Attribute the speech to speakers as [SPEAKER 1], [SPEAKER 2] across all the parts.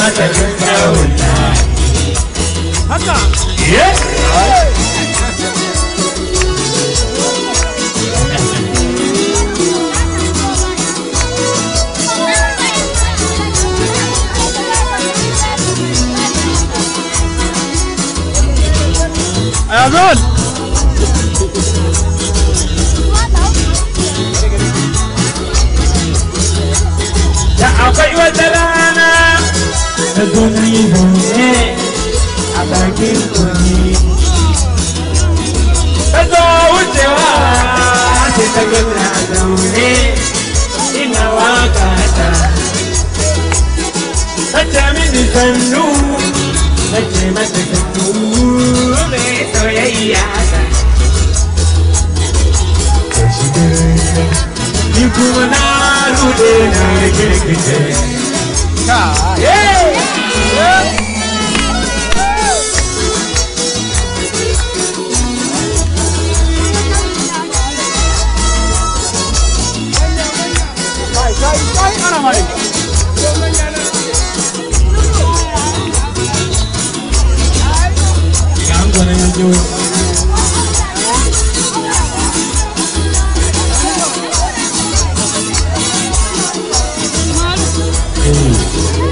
[SPEAKER 1] mata kyawun haka
[SPEAKER 2] Azul.
[SPEAKER 1] Da akwai wata rana da gani zaune a bakin kogi. Ta zo wucewa sai ta gana zaune ina waka ta. Ta ce mini sannu, ta ce mata sannu mai soyayya ta. Ni kuma na rude na kirkice.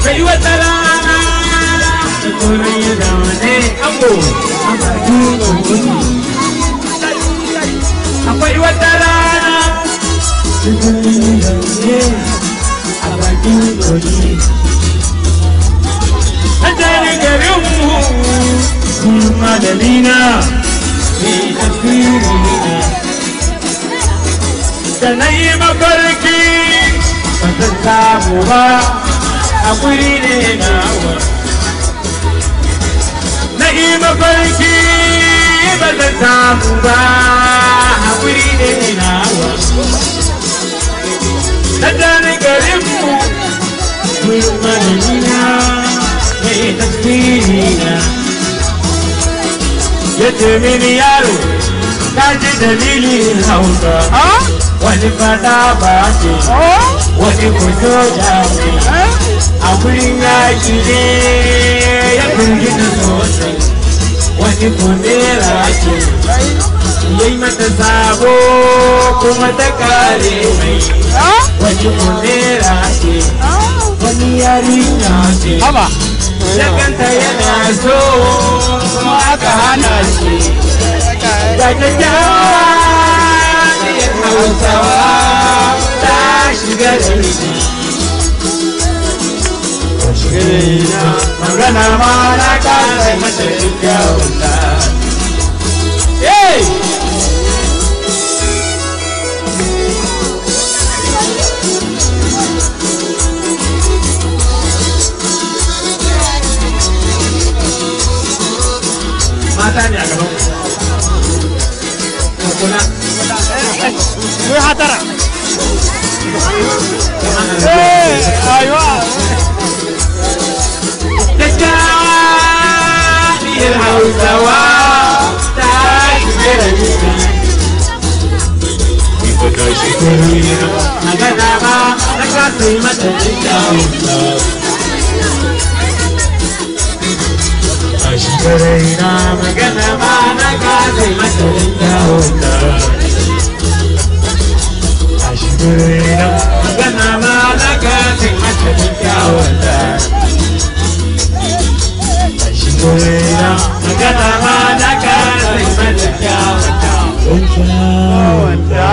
[SPEAKER 1] Kai wata rana da tsoron ya zaune abu a bakin kogi. Akwai wata rana da tsoron ya zaune a bakin kogi. A jari garinmu kuma da nina mai tafiri na. Da na yi mafarki ba zan samu ba. Hakuri ne nawa na yi mafarki ba zan samu ba. Hakuri ne nawa na gane garinmu kuma da nina mai tasiri na. Ya ce mini yaro ka ji dalilin hausa wani fada ba ce wani kuto da ce. A wurin yaki ne ya firgita sosai wani kundera ce ya yi mata sabo kuma ta kare mai. Wani kundera ce wani yarinya ce da kanta yana so kuma aka hana shi. Da kyakkyawa ɗiyar Hausawa ta shiga da ita. Magana ma na kasa mata kyawun ta. Mata ne a gaban kuna.
[SPEAKER 2] Wai hatara. Aiwa.
[SPEAKER 1] Ɗiyar Hausawa ta shiga da ita. Ita ta shiga da ita. Magana ma na kasa yi mata kyawun ta. Ta shiga da ita. Magana ma na kasa yi mata kyawun ta. Ta shiga da ita. Magana ma na kasa yi mata kyawun ta. Magana ma na kasa yi mata kyawun ta.